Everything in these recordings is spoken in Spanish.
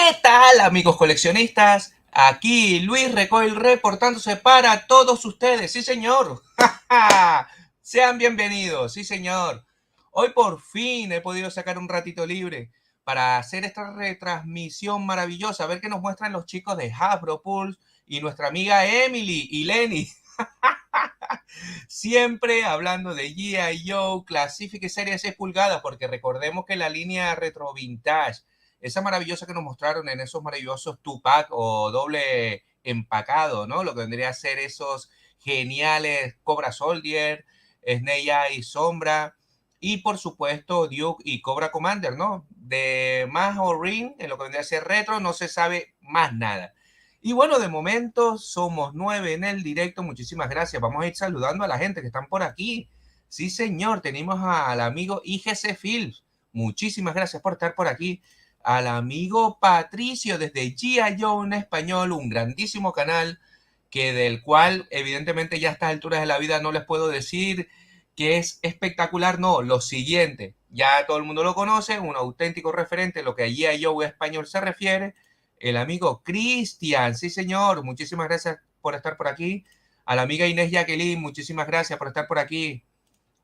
¿Qué tal, amigos coleccionistas? Aquí Luis Recoil reportándose para todos ustedes. Sí, señor. Sean bienvenidos. Sí, señor. Hoy por fin he podido sacar un ratito libre para hacer esta retransmisión maravillosa. A ver qué nos muestran los chicos de Hasbro Pulse y nuestra amiga Emily y Lenny. Siempre hablando de G.I. Joe, Classific y serie 6 pulgadas, porque recordemos que la línea retro vintage, esa maravillosa que nos mostraron en esos maravillosos two-pack o doble empacado, ¿no? Lo que vendría a ser esos geniales Cobra Soldier, Snake Eye Sombra y por supuesto Duke y Cobra Commander, ¿no? De más o Ring, en lo que vendría a ser retro, no se sabe más nada. Y bueno, de momento somos 9 en el directo. Muchísimas gracias. Vamos a ir saludando a la gente que están por aquí. Sí, señor. Tenemos al amigo IGC Films. Muchísimas gracias por estar por aquí. Al amigo Patricio desde G.I. Joe en español, un grandísimo canal que del cual evidentemente ya a estas alturas de la vida no les puedo decir que es espectacular. No, lo siguiente. Ya todo el mundo lo conoce, un auténtico referente en lo que a G.I. Joe español se refiere, el amigo Cristian. Sí, señor, muchísimas gracias por estar por aquí. A la amiga Inés Jacqueline, muchísimas gracias por estar por aquí.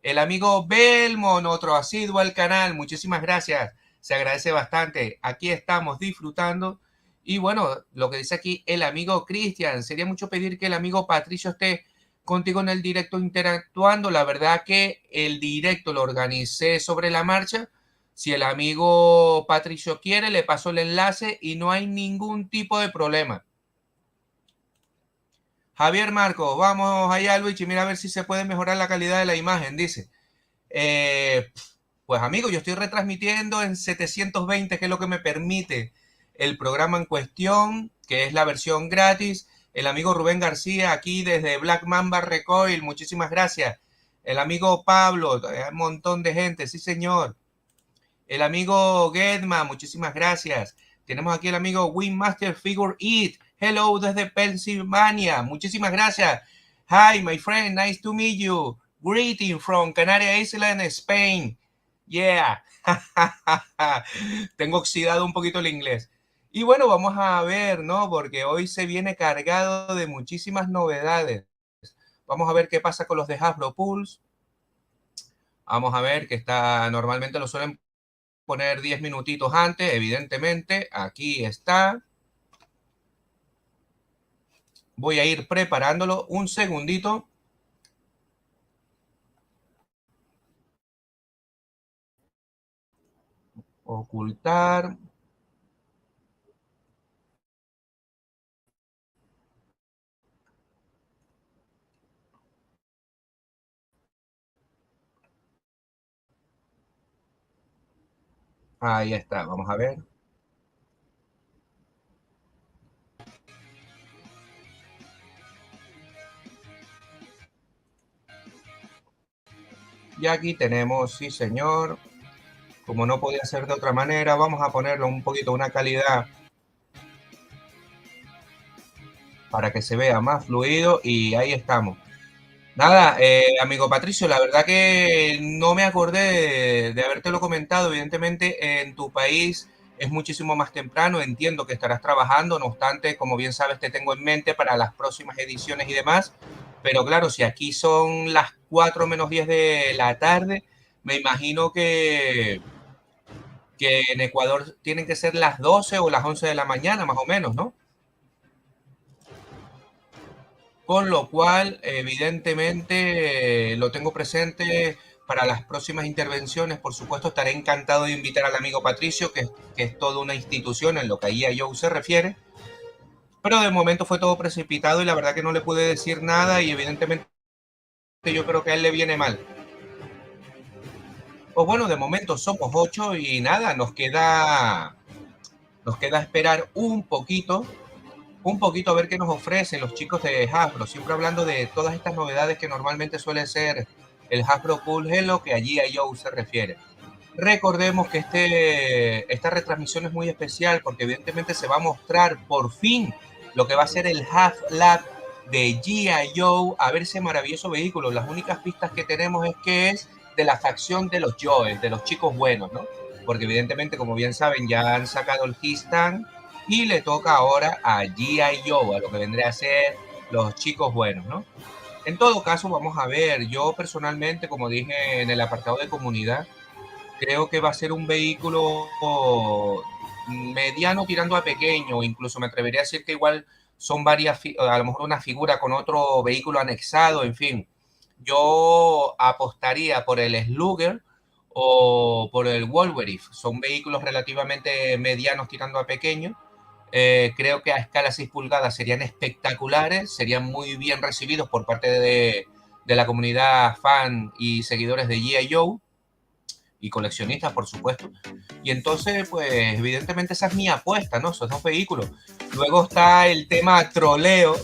El amigo Belmont, otro asiduo al canal, muchísimas gracias. Se agradece bastante. Aquí estamos disfrutando. Y bueno, lo que dice aquí el amigo Cristian, sería mucho pedir que el amigo Patricio esté contigo en el directo interactuando. La verdad que el directo lo organicé sobre la marcha. Si el amigo Patricio quiere, le paso el enlace y no hay ningún tipo de problema. Javier Marco, vamos allá, Luigi, mira a ver si se puede mejorar la calidad de la imagen, dice. Eh, pues amigo, yo estoy retransmitiendo en 720, que es lo que me permite el programa en cuestión, que es la versión gratis. El amigo Rubén García, aquí desde Black Mamba Recoil, muchísimas gracias. El amigo Pablo, un montón de gente, sí señor. El amigo Gedma, muchísimas gracias. Tenemos aquí el amigo Winmaster Figure It. Hello desde Pennsylvania. Muchísimas gracias. Hi, my friend. Nice to meet you. Greeting from Canary Island, Spain. Yeah. Tengo oxidado un poquito el inglés. Y bueno, vamos a ver, ¿no? Porque hoy se viene cargado de muchísimas novedades. Vamos a ver qué pasa con los de Hasbro Pulse. Vamos a ver que está, normalmente lo suelen poner 10 minutitos antes, evidentemente. Aquí está. Voy a ir preparándolo un segundito. Ocultar. Ahí está, vamos a ver. Y aquí tenemos, sí señor. Como no podía ser de otra manera, vamos a ponerlo un poquito una calidad para que se vea más fluido y ahí estamos. Nada, amigo Patricio, la verdad que no me acordé de habértelo comentado. Evidentemente, en tu país es muchísimo más temprano. Entiendo que estarás trabajando, no obstante, como bien sabes, te tengo en mente para las próximas ediciones y demás. Pero claro, si aquí son las 4 menos 10 de la tarde, me imagino que en Ecuador tienen que ser las 12 o las 11 de la mañana, más o menos, ¿no? Con lo cual, evidentemente, lo tengo presente para las próximas intervenciones. Por supuesto, estaré encantado de invitar al amigo Patricio, que es toda una institución en lo que a Joe se refiere. Pero de momento fue todo precipitado y la verdad que no le pude decir nada y evidentemente yo creo que a él le viene mal. Pues bueno, de momento somos 8 y nada, nos queda esperar un poquito a ver qué nos ofrecen los chicos de Hasbro, siempre hablando de todas estas novedades que normalmente suele ser el Hasbro Cool Hello, que allí a Joe se refiere. Recordemos que esta retransmisión es muy especial porque evidentemente se va a mostrar por fin lo que va a ser el Half Lab de G.I. Joe, a ver ese maravilloso vehículo. Las únicas pistas que tenemos es que es de la facción de los Joes, de los chicos buenos, ¿no? Porque evidentemente, como bien saben, ya han sacado el He-Stand y le toca ahora a G.I. Joe, a lo que vendría a ser los chicos buenos, ¿no? En todo caso, vamos a ver, yo personalmente, como dije en el apartado de comunidad, creo que va a ser un vehículo mediano tirando a pequeño, incluso me atrevería a decir que igual son varias, a lo mejor una figura con otro vehículo anexado, en fin. Yo apostaría por el Slugger o por el Wolverine. Son vehículos relativamente medianos tirando a pequeño. Creo que a escala 6 pulgadas serían espectaculares, serían muy bien recibidos por parte de la comunidad fan y seguidores de G.I. Joe y coleccionistas, por supuesto. Y entonces, pues, evidentemente esa es mi apuesta, ¿no? Esos dos vehículos. Luego está el tema troleo.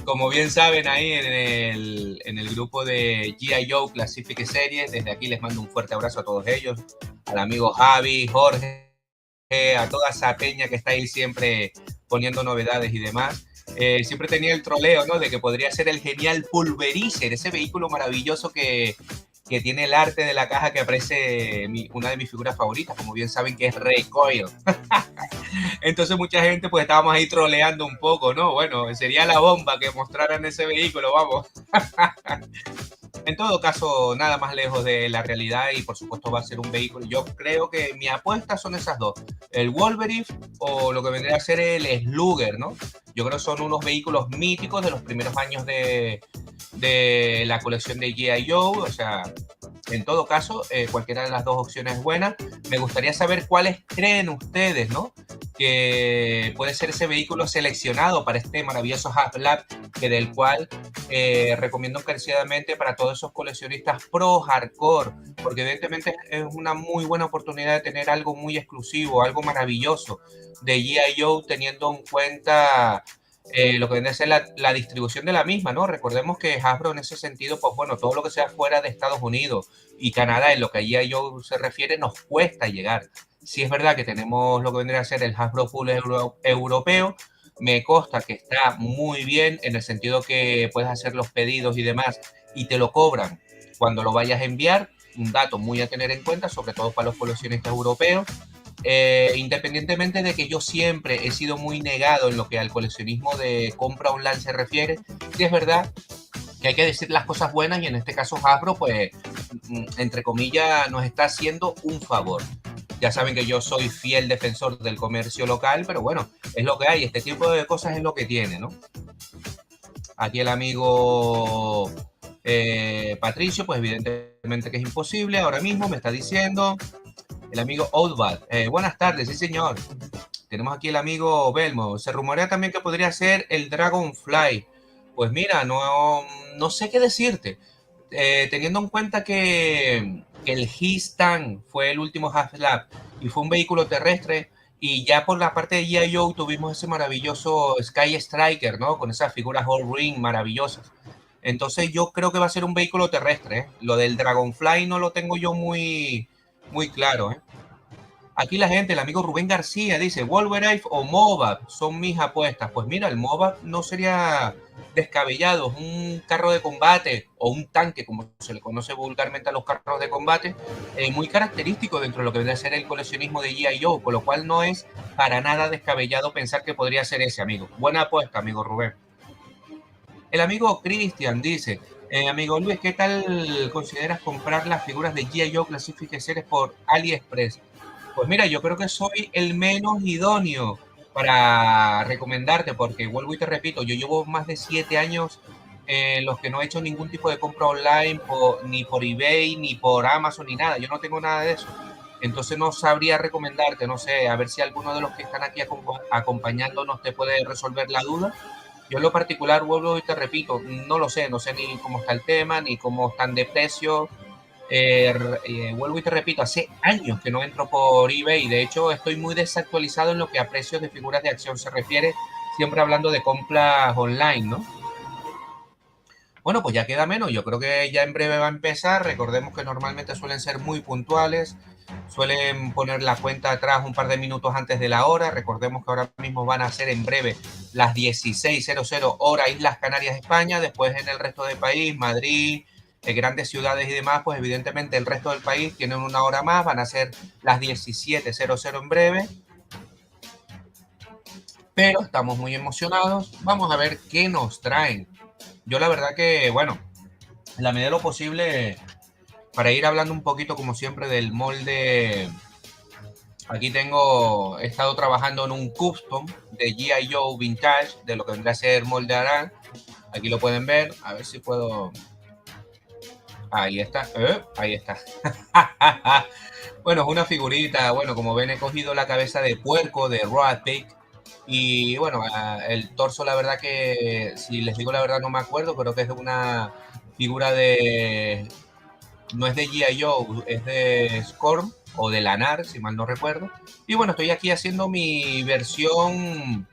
Como bien saben ahí en el grupo de G.I. Joe Classific Series, desde aquí les mando un fuerte abrazo a todos ellos, al amigo Javi, Jorge, a toda esa peña que está ahí siempre poniendo novedades y demás. Siempre tenía el troleo, ¿no? De que podría ser el genial Pulverizer, ese vehículo maravilloso que tiene el arte de la caja que aparece una de mis figuras favoritas, como bien saben que es Ray Coil. Entonces mucha gente pues estábamos ahí troleando un poco, ¿no? Bueno, sería la bomba que mostraran ese vehículo, vamos. En todo caso, nada más lejos de la realidad y por supuesto va a ser un vehículo. Yo creo que mi apuesta son esas dos, el Wolverine o lo que vendría a ser el Slugger, ¿no? Yo creo que son unos vehículos míticos de los primeros años de la colección de G.I. Joe, o sea, en todo caso, cualquiera de las dos opciones es buena. Me gustaría saber cuáles creen ustedes, ¿no? Que puede ser ese vehículo seleccionado para este maravilloso Half Lab, que del cual recomiendo encarecidamente para todos esos coleccionistas pro hardcore, porque evidentemente es una muy buena oportunidad de tener algo muy exclusivo, algo maravilloso de G.I. Joe, teniendo en cuenta lo que viene a ser la distribución de la misma, ¿no? Recordemos que Hasbro en ese sentido, pues bueno, todo lo que sea fuera de Estados Unidos y Canadá, en lo que allí a ello se refiere, nos cuesta llegar. Sí es verdad que tenemos lo que vendría a ser el Hasbro Full europeo, me consta que está muy bien en el sentido que puedes hacer los pedidos y demás y te lo cobran cuando lo vayas a enviar, un dato muy a tener en cuenta, sobre todo para los coleccionistas europeos. Independientemente de que yo siempre he sido muy negado en lo que al coleccionismo de compra online se refiere, sí es verdad que hay que decir las cosas buenas y en este caso Hasbro, pues, entre comillas, nos está haciendo un favor. Ya saben que yo soy fiel defensor del comercio local, pero bueno, es lo que hay, este tipo de cosas es lo que tiene, ¿no? Aquí el amigo Patricio, pues evidentemente que es imposible, ahora mismo me está diciendo el amigo Outbad. Buenas tardes, sí señor. Tenemos aquí el amigo Belmo. Se rumorea también que podría ser el Dragonfly. Pues mira, no sé qué decirte. Teniendo en cuenta que el He-Stan fue el último Half-Lab y fue un vehículo terrestre, y ya por la parte de G.I. Joe tuvimos ese maravilloso Sky Striker, ¿no? Con esas figuras All Ring maravillosas. Entonces yo creo que va a ser un vehículo terrestre, ¿eh? Lo del Dragonfly no lo tengo yo muy claro, ¿eh? Aquí la gente, el amigo Rubén García dice, Wolverine o Mobab son mis apuestas. Pues mira, el Mobab no sería descabellado, es un carro de combate o un tanque, como se le conoce vulgarmente a los carros de combate, muy característico dentro de lo que debe ser el coleccionismo de G.I. Joe, con lo cual no es para nada descabellado pensar que podría ser ese, amigo. Buena apuesta, amigo Rubén. El amigo Cristian dice, amigo Luis, ¿qué tal consideras comprar las figuras de G.I. Joe Classific Series por AliExpress? Pues mira, yo creo que soy el menos idóneo para recomendarte, porque vuelvo y te repito, yo llevo más de 7 años en los que no he hecho ningún tipo de compra online, ni por eBay, ni por Amazon, ni nada. Yo no tengo nada de eso. Entonces no sabría recomendarte, no sé, a ver si alguno de los que están aquí acompañándonos te puede resolver la duda. Yo en lo particular, vuelvo y te repito, no lo sé, no sé ni cómo está el tema, ni cómo están de precio. Vuelvo y te repito, hace años que no entro por eBay y de hecho estoy muy desactualizado en lo que a precios de figuras de acción se refiere, siempre hablando de compras online, ¿no? Bueno, pues ya queda menos, yo creo que ya en breve va a empezar, recordemos que normalmente suelen ser muy puntuales, suelen poner la cuenta atrás un par de minutos antes de la hora, recordemos que ahora mismo van a ser en breve las 16:00 hora Islas Canarias, España, después en el resto del país, Madrid, grandes ciudades y demás, pues evidentemente el resto del país tienen una hora más, van a ser las 17:00 en breve. pero estamos muy emocionados. Vamos a ver qué nos traen. Yo la verdad que, bueno, en la medida de lo posible, para ir hablando un poquito como siempre del molde, aquí he estado trabajando en un custom de G.I. Joe Vintage, de lo que vendrá a ser molde Aran. Aquí lo pueden ver, a ver si puedo... Ahí está, ahí está. Bueno, es una figurita, bueno, como ven he cogido la cabeza de puerco de Road Pig y bueno, el torso la verdad que, si les digo la verdad no me acuerdo, pero que es de una figura de, no es de G.I. Joe, es de Scorn o de Lanar, si mal no recuerdo. Y bueno, estoy aquí haciendo mi versión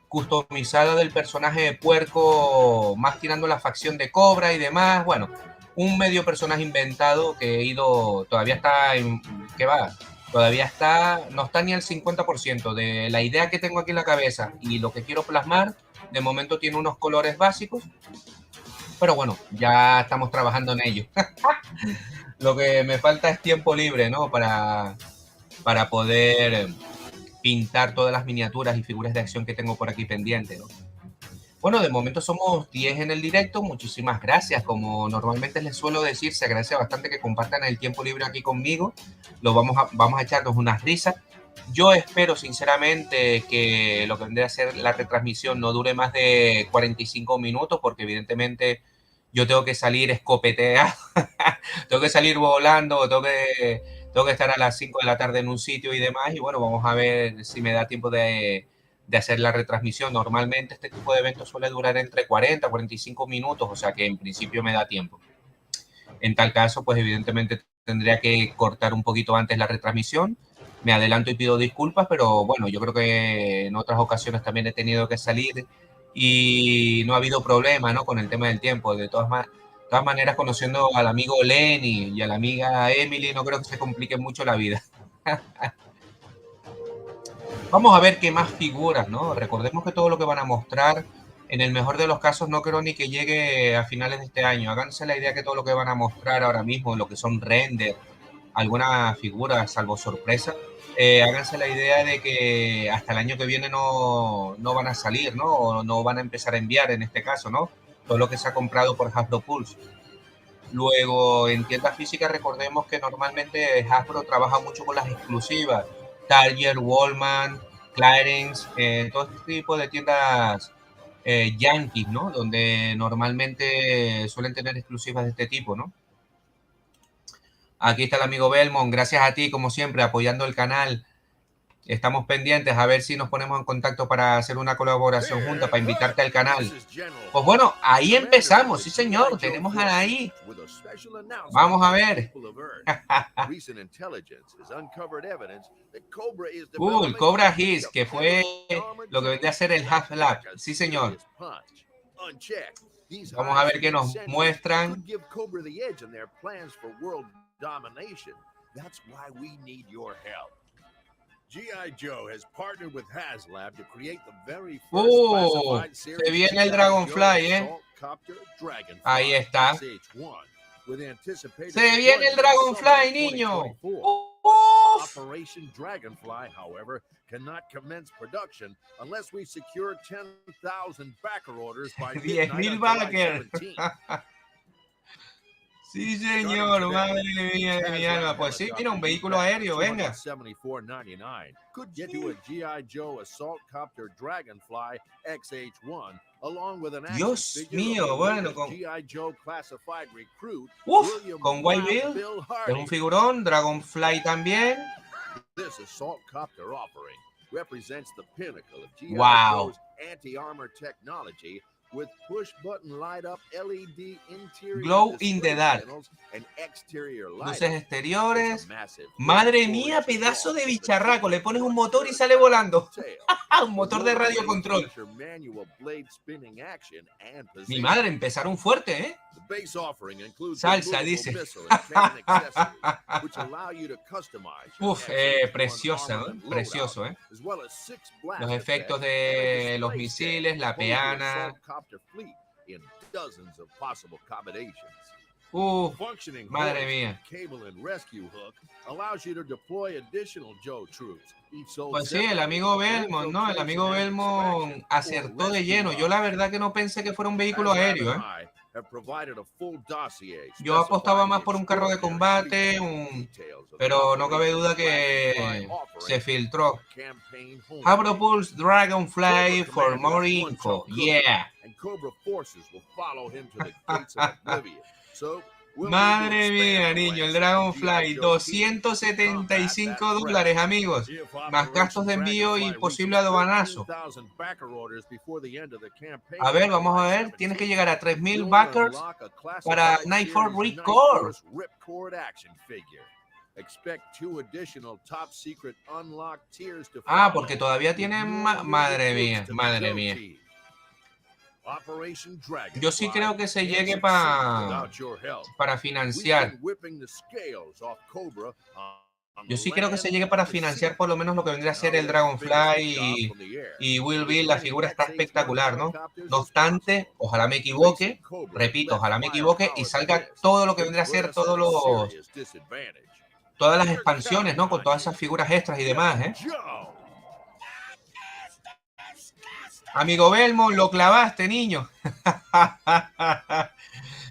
customizada del personaje de puerco, más tirando la facción de Cobra y demás. Bueno, un medio personaje inventado que he ido, todavía está, ¿qué va? Todavía está, no está ni al 50% de la idea que tengo aquí en la cabeza y lo que quiero plasmar. De momento tiene unos colores básicos, pero bueno, ya estamos trabajando en ello. Lo que me falta es tiempo libre, ¿no? Para poder pintar todas las miniaturas y figuras de acción que tengo por aquí pendientes, ¿no? Bueno, de momento somos 10 en el directo. Muchísimas gracias. Como normalmente les suelo decir, se agradece bastante que compartan el tiempo libre aquí conmigo. Vamos a echarnos unas risas. Yo espero sinceramente que lo que vendría a ser la retransmisión no dure más de 45 minutos, porque evidentemente yo tengo que salir escopeteado, tengo que salir volando, tengo que estar a las 5 de la tarde en un sitio y demás. Y bueno, vamos a ver si me da tiempo de hacer la retransmisión. Normalmente este tipo de eventos suele durar entre 40 y 45 minutos, o sea que en principio me da tiempo. En tal caso, pues evidentemente tendría que cortar un poquito antes la retransmisión. Me adelanto y pido disculpas, pero bueno, yo creo que en otras ocasiones también he tenido que salir y no ha habido problema, ¿no? Con el tema del tiempo. De todas maneras, conociendo al amigo Lenny y a la amiga Emily, no creo que se complique mucho la vida. Vamos a ver qué más figuras, ¿no? Recordemos que todo lo que van a mostrar, en el mejor de los casos, no creo ni que llegue a finales de este año. Háganse la idea que todo lo que van a mostrar ahora mismo, lo que son render, alguna figura, salvo sorpresa, háganse la idea de que hasta el año que viene no van a salir, ¿no? O no van a empezar a enviar en este caso, ¿no? Todo lo que se ha comprado por Hasbro Pulse. Luego, en tiendas físicas, recordemos que normalmente Hasbro trabaja mucho con las exclusivas. Target, Walmart, Clarence, todo este tipo de tiendas yankees, ¿no? Donde normalmente suelen tener exclusivas de este tipo, ¿no? Aquí está el amigo Belmont, gracias a ti, como siempre, apoyando el canal. Estamos pendientes a ver si nos ponemos en contacto para hacer una colaboración junta, para invitarte al canal. Pues bueno, ahí empezamos, sí señor, tenemos a ahí. Vamos a ver. El Cobra His, que fue lo que vendría a ser el Half-Lap. Sí señor. Vamos a ver qué nos muestran. G.I. Joe has partnered with HasLab to create the very first classified series. Se viene el Dragonfly, ¿eh? Ahí está. Se viene el Dragonfly, niño. Operation Dragonfly, however, cannot commence production unless we secure 10,000 backer orders by 10,000 backer. Sí, señor, madre mía de mi alma. Pues sí, mira, un vehículo aéreo, venga. Get to a G.I. Joe Assault Copter Dragonfly XH1 along with an Dios mío, bueno, con G.I. Joe Classified Recruit. Con Wild Bill, que es un figurón, Dragonfly también. This Assault Copter offering represents the pinnacle of G.I. Wow. Joe's anti-armor technology with push-button light-up LED interior glow in the dark, and exterior luces exteriores. Madre mía, pedazo de bicharraco. Le pones un motor y sale volando. Un motor de radio control. Mi madre, empezaron fuerte, ¿eh? Salsa, dice. Uf, preciosa, ¿eh? Precioso, ¿eh? Los efectos de los misiles, la peana. Functioning Madre hoist, mía. cable and rescue hook allows you to deploy additional Joe troops. Each sold Pues sí, el separately amigo for Belmont, ¿no? El amigo infiltration and Belmont extraction acertó or de lleno. rescue Yo la ops. verdad que no pensé que fuera un vehículo Aslab aéreo, and ¿eh? I have provided a full dossier Yo apostaba specifying más the por un carro de extraordinary combate, features, details of the pero no cabe Operation duda Dragonfly que se offering filtró. campaign homepage. Havro Pulse Dragonfly Cobra for Commander more is one info. tough cookie, Yeah. and Cobra forces will follow him to the gates of oblivion. So we'll need to Madre expand mía, the niño, el ranks of the Dragonfly, G.I. Joe team to combat that $275, threat. amigos. If Más gastos Operation de envío y Dragonfly posible reaches aduanazo. 13,000 backer orders before the end of the campaign A ver, on vamos a July ver. Tienes que 17th, llegar a 3.000 you'll backers unlock a para classified Night Force Series Night Record. Force Ripcord action figure. Expect 2 additional top secret unlocked tiers to Ah, follow, porque todavía with tienen more new madre recruits mía, to the madre Joe mía. team. Operation Dragonfly Yo sí creo que se can't llegue succeed without your help. para We've financiar. been whipping the scales off Cobra on Yo the sí creo que se llegue land para and the financiar sea. por lo menos lo que vendría a ser Now el let's finish the job Dragonfly from the air. y Will With Bill. as La many figura está X-81 espectacular, ¿no? helicopters No as obstante, possible. ojalá me equivoque, Racing Cobra repito, left ojalá me equivoque y firepower salga blitzed todo lo que could vendría a put ser us at a serious disadvantage. todas las We're expansiones, ¿no? counting Con on todas you. esas figuras extras y demás, ¿eh? Joe. Amigo Belmont, lo clavaste, niño.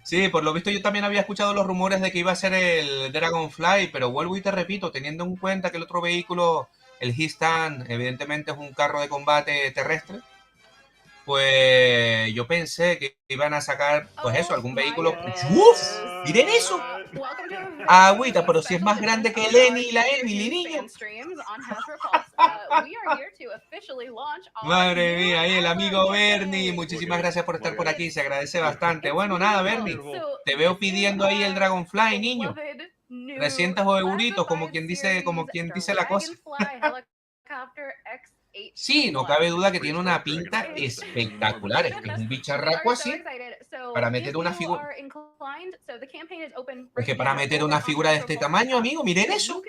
Sí, por lo visto yo también había escuchado los rumores de que iba a ser el Dragonfly, pero vuelvo y te repito, teniendo en cuenta que el otro vehículo, el He-Stand, evidentemente es un carro de combate terrestre, pues yo pensé que iban a sacar, pues eso, algún vehículo. ¡Uf! ¡Miren eso! Agüita, pero si es más grande que Lenny y la Emily, niño. Madre mía, ahí el amigo Bernie, muchísimas gracias por estar por aquí, se agradece bastante. Bueno, nada, Bernie, te veo pidiendo ahí el Dragonfly, niño. 300 euritos, como quien dice la cosa. Sí, no cabe duda que tiene una pinta espectacular. Es que es un bicharraco así. Para meter una figura. Es que para meter una figura de este tamaño, amigo, miren eso.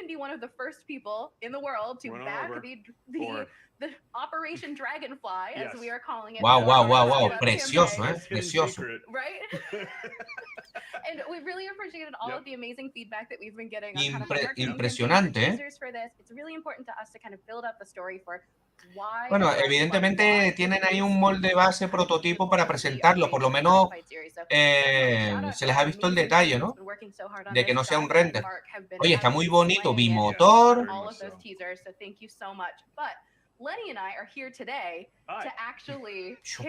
Wow, wow, wow, wow. Precioso, ¿eh? Precioso. Impresionante, ¿eh? Bueno, evidentemente tienen ahí un molde base prototipo para presentarlo, por lo menos se les ha visto el detalle, ¿no? De que no sea un render. Oye, está muy bonito, bimotor.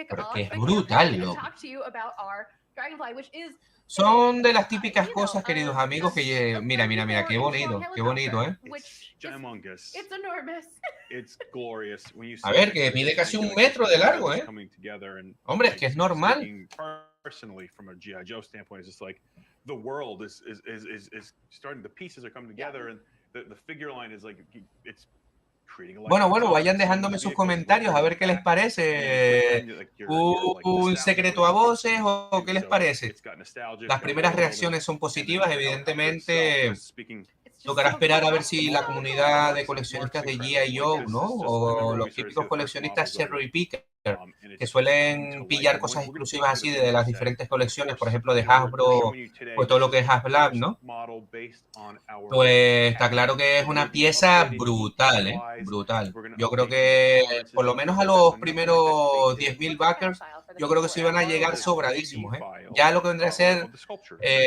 Pero que es brutal, loco. Son de las típicas cosas, queridos amigos, que mira, qué bonito, ¿eh? A ver, que mide casi 1 metro de largo, ¿eh? Hombre, es que es normal. Bueno, vayan dejándome sus comentarios a ver qué les parece. ¿Un secreto a voces o qué les parece? Las primeras reacciones son positivas, evidentemente. Tocará esperar a ver si la comunidad de coleccionistas de G.I. Joe, ¿no? O los típicos coleccionistas cherry picker, que suelen pillar cosas exclusivas así de las diferentes colecciones, por ejemplo, de Hasbro, pues todo lo que es HasLab, ¿no? Pues está claro que es una pieza brutal, ¿eh? Brutal. Yo creo que por lo menos a los primeros 10.000 backers, yo creo que sí van a llegar sobradísimos, ¿eh? Ya lo que vendrá a ser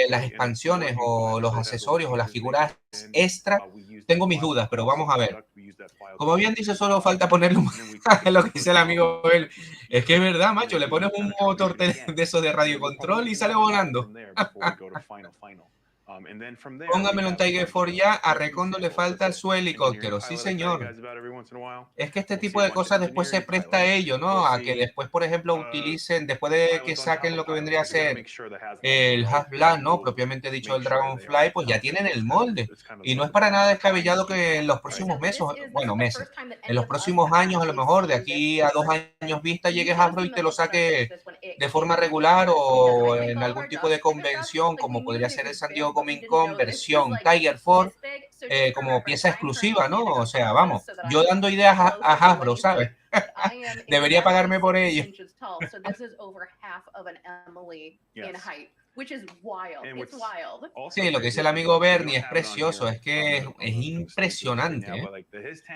las expansiones o los accesorios o las figuras extra, tengo mis dudas, pero vamos a ver. Como bien dice, solo falta ponerle lo que dice el amigo él. Es que es verdad, macho, le pones un motor de esos de radio control y sale volando. Póngamelo en Tiger 4 ya, a Recondo le falta su helicóptero. Sí, señor. Es que este tipo de cosas después se presta a ello, ¿no? A que después, por ejemplo, utilicen, después de que saquen lo que vendría a ser el HasLab, ¿no? Propiamente dicho el Dragonfly, pues ya tienen el molde. Y no es para nada descabellado que en los próximos meses, en los próximos años, a lo mejor de aquí a 2 años vista, llegue Hasbro y te lo saque de forma regular o en algún tipo de convención, como podría ser el San Diego Comic Con versión Tiger 4, como pieza exclusiva, ¿no? O sea, vamos, yo dando ideas a Hasbro, ¿sabes? Debería pagarme por ello. Sí, lo que dice el amigo Bernie es precioso, es que es impresionante, ¿eh?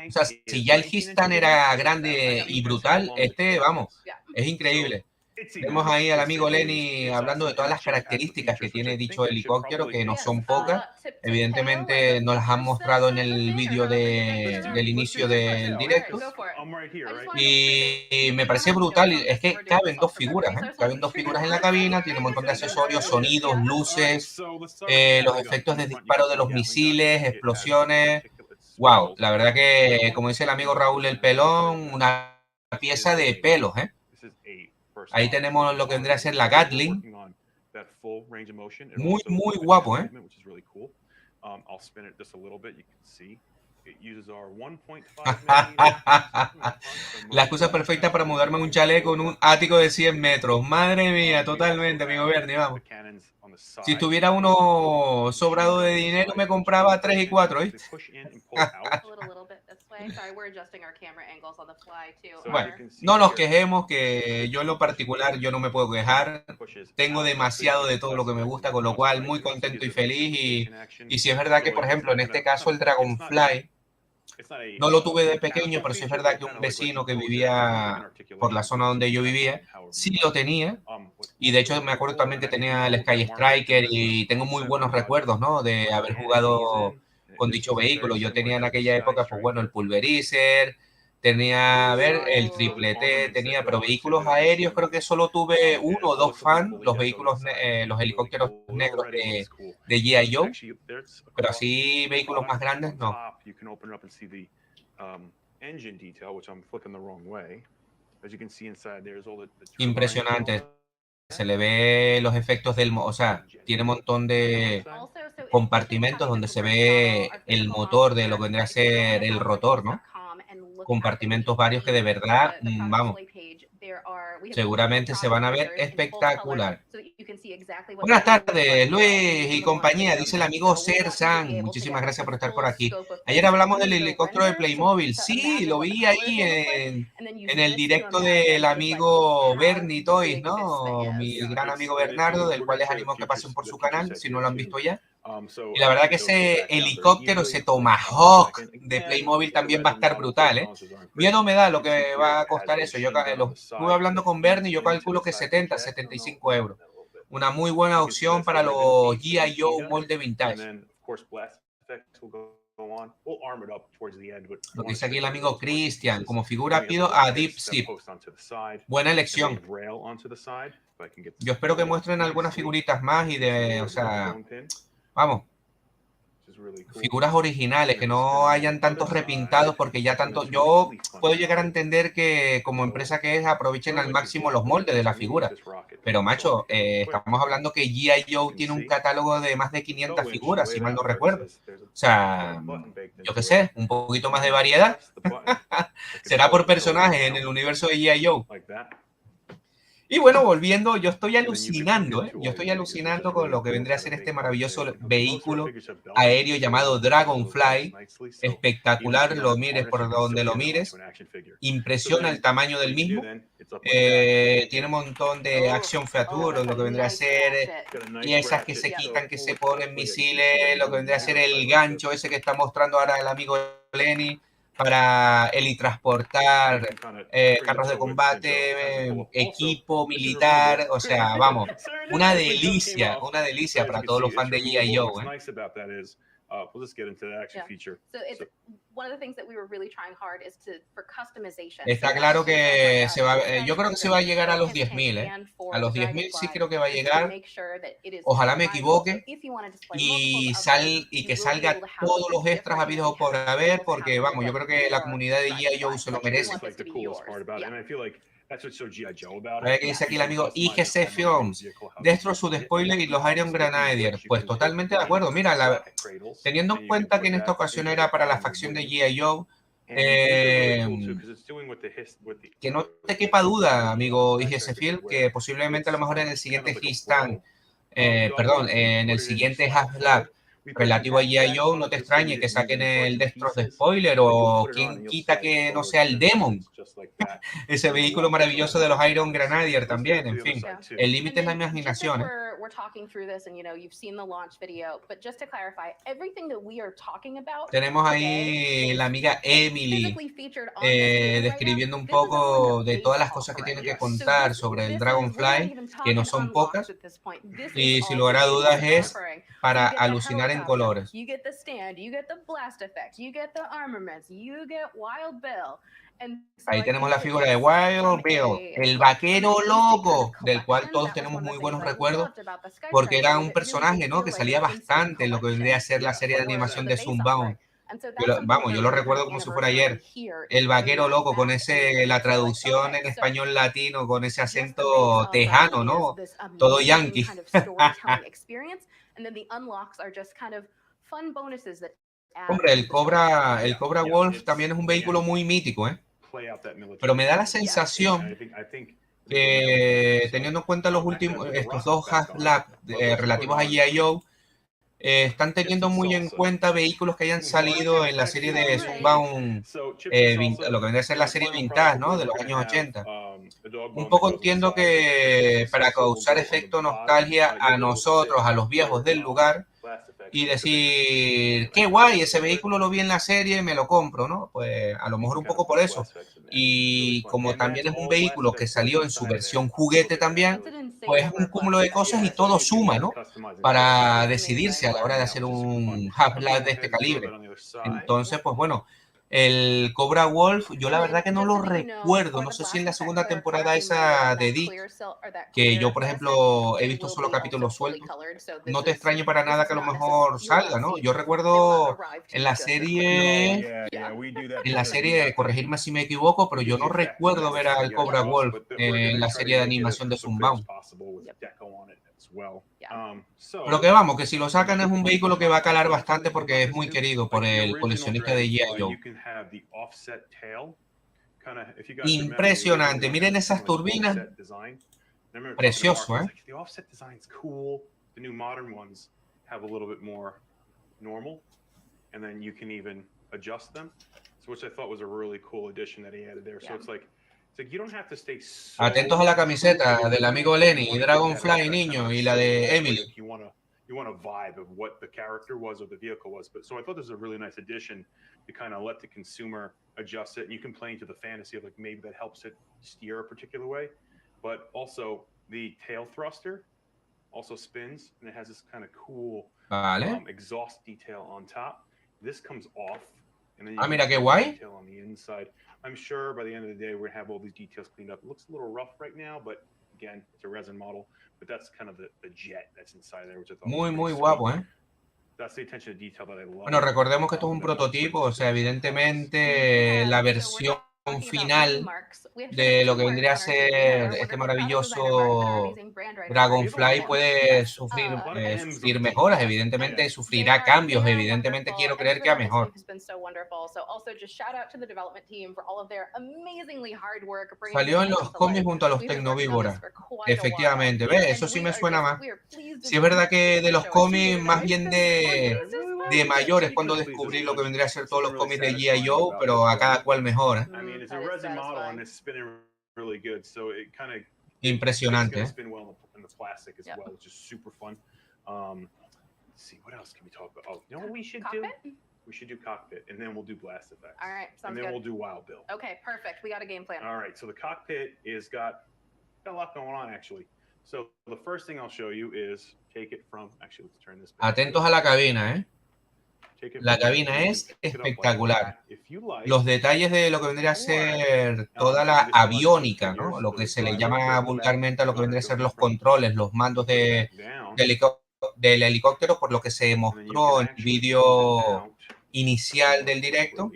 O sea, si ya el Histan era grande y brutal, este, vamos, es increíble. Vemos ahí al amigo Lenny hablando de todas las características que tiene dicho helicóptero, que no son pocas. Evidentemente nos las han mostrado en el vídeo del inicio del directo. Y me parece brutal. Es que caben dos figuras, ¿eh? Caben dos figuras en la cabina, tiene un montón de accesorios, sonidos, luces, los efectos de disparo de los misiles, explosiones. Wow, la verdad que, como dice el amigo Raúl El Pelón, una pieza de pelos, ¿eh? Ahí tenemos lo que vendría a ser la Gatling. Muy, muy guapo, ¿eh? La excusa perfecta para mudarme en un chaleco en un ático de 100 metros. Madre mía, totalmente, amigo Bernie, vamos. Si tuviera uno sobrado de dinero, me compraba 3 y 4, ¿viste? Bueno, no nos quejemos, que yo en lo particular, yo no me puedo quejar. Tengo demasiado de todo lo que me gusta, con lo cual muy contento y feliz. Y si es verdad que, por ejemplo, en este caso el Dragonfly, no lo tuve de pequeño, pero sí es verdad que un vecino que vivía por la zona donde yo vivía, sí lo tenía. Y de hecho me acuerdo también que tenía el Sky Striker y tengo muy buenos recuerdos, ¿no? De haber jugado con dicho vehículo. Yo tenía en aquella época, pues bueno, el Pulverizer, tenía, a ver, el Triple T, tenía, pero vehículos aéreos creo que solo tuve uno o dos fans, los vehículos, los helicópteros negros de G.I. Joe, pero así vehículos más grandes no. Impresionante. Se le ve los efectos del, o sea, tiene un montón de compartimentos donde se ve el motor de lo que vendría a ser el rotor, ¿no? Compartimentos varios que de verdad, vamos, seguramente se van a ver espectacular. Buenas tardes, Luis y compañía, dice el amigo Sersan. Muchísimas gracias por estar por aquí. Ayer hablamos del helicóptero de Playmobil. Sí, lo vi ahí en el directo del amigo Bernie Toys, ¿no? Mi gran amigo Bernardo, del cual les animo que pasen por su canal, si no lo han visto ya. Y la verdad que ese helicóptero, ese Tomahawk de Playmobil también va a estar brutal, ¿eh? Miedo me da lo que va a costar eso. Yo estuve hablando con Bernie, yo calculo que 70, 75 euros. Una muy buena opción para los G.I. Joe molde vintage. Lo que dice aquí el amigo Christian, como figura pido a Deep Zip. Buena elección. Yo espero que muestren algunas figuritas más y de, o sea, vamos, figuras originales, que no hayan tantos repintados, porque ya tanto, yo puedo llegar a entender que como empresa que es, aprovechen al máximo los moldes de la figura, pero macho, estamos hablando que G.I. Joe tiene un catálogo de más de 500 figuras, si mal no recuerdo, o sea, yo qué sé, un poquito más de variedad. Será por personajes en el universo de G.I. Joe. Y bueno, volviendo, yo estoy alucinando, ¿eh? Yo estoy alucinando con lo que vendría a ser este maravilloso vehículo aéreo llamado Dragonfly. Espectacular, lo mires por donde lo mires. Impresiona el tamaño del mismo. Tiene un montón de action feature, lo que vendría a ser piezas que se quitan, que se ponen misiles, lo que vendría a ser el gancho ese que está mostrando ahora el amigo Lenny, para helitransportar carros de combate, equipo militar, o sea, vamos, una delicia para todos los fans de G.I. Joe. Está claro que se va, yo creo que se va a llegar a los 10.000, ¿eh? A los 10.000 sí creo que va a llegar. Ojalá me equivoque y que salga todos los extras habidos por haber, porque vamos, yo creo que la comunidad de G.I. Joe se lo merece. A ver qué dice aquí el amigo IGC Films. Destro su spoiler y los Iron Grenadiers. Pues totalmente de acuerdo. Mira, teniendo en cuenta que en esta ocasión era para la facción de G.I. Joe, que no te quepa duda, amigo IGC Film, que posiblemente a lo mejor en el siguiente Histan, perdón, en el siguiente Half-Lab relativo a G.I. Joe, no te extrañe que saquen el Destros de spoiler o quien quita que no sea el Demon, ese vehículo maravilloso de los Iron Grenadier también, en fin. El límite es la imaginación. Tenemos ahí la amiga Emily describiendo un poco de todas las cosas que tiene que contar sobre el Dragonfly, que no son pocas, y sin lugar a dudas es para alucinar en colores. Ahí tenemos la figura de Wild Bill, el vaquero loco, del cual todos tenemos muy buenos recuerdos, porque era un personaje, ¿no?, que salía bastante en lo que vendría a ser la serie de animación de Sunbound. Yo lo recuerdo como si fuera ayer. El vaquero loco, con la traducción en español latino, con ese acento tejano, ¿no? Todo yankee. Hombre, el Cobra Wolf también es un vehículo muy mítico, ¿eh? Pero me da la sensación que, teniendo en cuenta estos dos Half-Lab relativos a G.I. Joe, están teniendo muy en cuenta vehículos que hayan salido en la serie de Sunbound, lo que vendría a ser la serie Vintage, ¿no?, de los años 80. Un poco entiendo que para causar efecto nostalgia a nosotros, a los viejos del lugar, y decir, qué guay, ese vehículo lo vi en la serie y me lo compro, ¿no? Pues a lo mejor un poco por eso. Y como también es un vehículo que salió en su versión juguete también, pues es un cúmulo de cosas y todo suma, ¿no?, para decidirse a la hora de hacer un Half-Life de este calibre. Entonces, pues bueno, el Cobra Wolf, yo la verdad que no lo recuerdo, no sé si en la segunda temporada esa de Dick, que yo, por ejemplo, he visto solo capítulos sueltos, no te extrañe para nada que a lo mejor salga, ¿no? Yo recuerdo en la serie, corregirme si me equivoco, pero yo no recuerdo ver al Cobra Wolf en la serie de animación de Sunbound. Pero que vamos, que si lo sacan es un vehículo que va a calar bastante porque es muy querido por el coleccionista de G.I. Joe. Impresionante, miren esas turbinas. Precioso, ¿eh? Atentos a la camiseta del amigo Lenny y Dragonfly, niño, y la de Emily. You want a vibe of what the character was or the vehicle was. But so I thought this was a really nice addition to kind of let the consumer adjust it, and you can play into the fantasy of like maybe that helps it steer a particular way. But also the tail thruster also spins, and it has this kind of cool exhaust detail on top. This comes off, and then you mira qué guay. Detail on the inside. I'm sure by the end of the day we're gonna have all these details cleaned up. It looks a little rough right now, but again, it's a resin model. But that's kind of the jet that's inside there, which I thought muy guapo, ¿eh? That's the attention to detail that I love. Bueno, recordemos que esto es un prototipo, o sea, evidentemente la versión final de lo que vendría a ser este maravilloso Dragonfly puede sufrir mejoras, evidentemente sufrirá cambios, evidentemente quiero creer que a mejor. Salió en los cómics junto a los Tecnovíboras, efectivamente, ¿ves? Eso sí me suena más. Sí es verdad que de los cómics, más bien de mayores, cuando descubrí lo que vendría a ser todos los cómics de G.I. Joe, pero a cada cual mejor, ¿eh? Impresionante, ¿eh? We should do cockpit, and then we'll do blast effects. All right, sounds good. And then we'll do Wild Bill. Okay, perfect. We got a game plan. All right, so the cockpit is got a lot going on, actually. So the first thing I'll show you is take it from. Actually, let's turn this. Atentos a la cabina, ¿eh? La cabina es espectacular. Los detalles de lo que vendría a ser toda la aviónica, ¿no? Lo que se le llama vulgarmente a lo que vendría a ser los controles, los mandos del helicóptero, por lo que se mostró en el vídeo inicial del directo,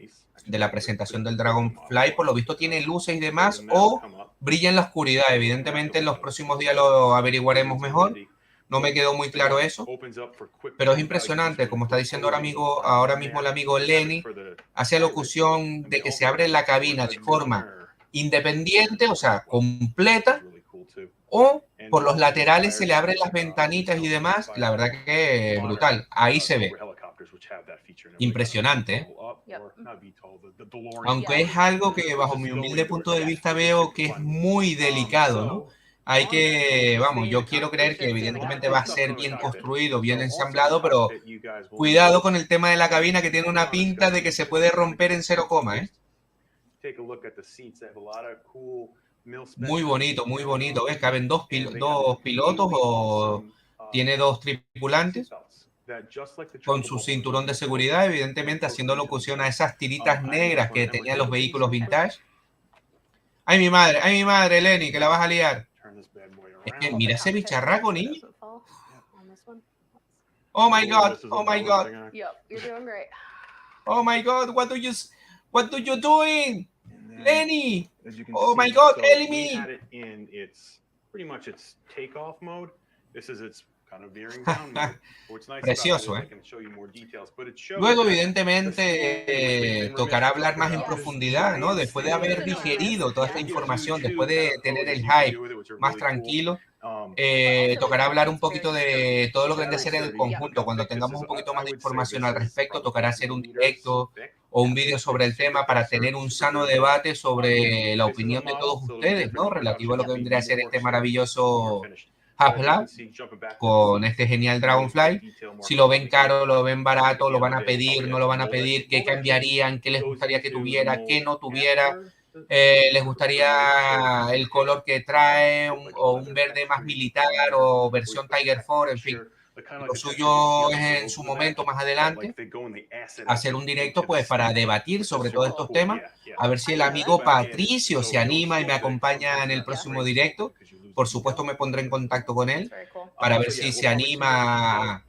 de la presentación del Dragonfly. Por lo visto tiene luces y demás, o brilla en la oscuridad. Evidentemente en los próximos días lo averiguaremos mejor. No me quedó muy claro eso, pero es impresionante, como está diciendo ahora mismo el amigo Lenny, hace alusión de que se abre la cabina de forma independiente, o sea, completa, o por los laterales se le abren las ventanitas y demás. La verdad que brutal. Ahí se ve. Impresionante, ¿eh? Aunque es algo que bajo mi humilde punto de vista veo que es muy delicado, ¿no? Hay que, vamos, yo quiero creer que evidentemente va a ser bien construido, bien ensamblado, pero cuidado con el tema de la cabina, que tiene una pinta de que se puede romper en 0, ¿eh? Muy bonito, ¿ves? Caben dos pilotos o tiene 2 tripulantes con su cinturón de seguridad, evidentemente haciendo locución a esas tiritas negras que tenían los vehículos vintage. ¡Ay, mi madre, Lenny, que la vas a liar! Es que mira ese bicharraco, niño. Oh my God, oh my God. Oh my God, what do you doing? Lenny! Oh my God, Ellie me! Precioso, ¿eh? Luego, evidentemente, tocará hablar más en profundidad, ¿no? Después de haber digerido toda esta información, después de tener el hype más tranquilo, tocará hablar un poquito de todo lo que vendrá a ser el conjunto. Cuando tengamos un poquito más de información al respecto, tocará hacer un directo o un vídeo sobre el tema para tener un sano debate sobre la opinión de todos ustedes, ¿no? Relativo a lo que vendría a ser este maravilloso HasLab con este genial Dragonfly. Si lo ven caro, lo ven barato, lo van a pedir, no lo van a pedir, qué cambiarían, qué les gustaría que tuviera, qué no tuviera. Les gustaría el color que trae o un verde más militar o versión Tiger 4, en fin. Lo suyo es en su momento más adelante hacer un directo pues para debatir sobre todos estos temas, a ver si el amigo Patricio se anima y me acompaña en el próximo directo. Por supuesto me pondré en contacto con él para ver si se anima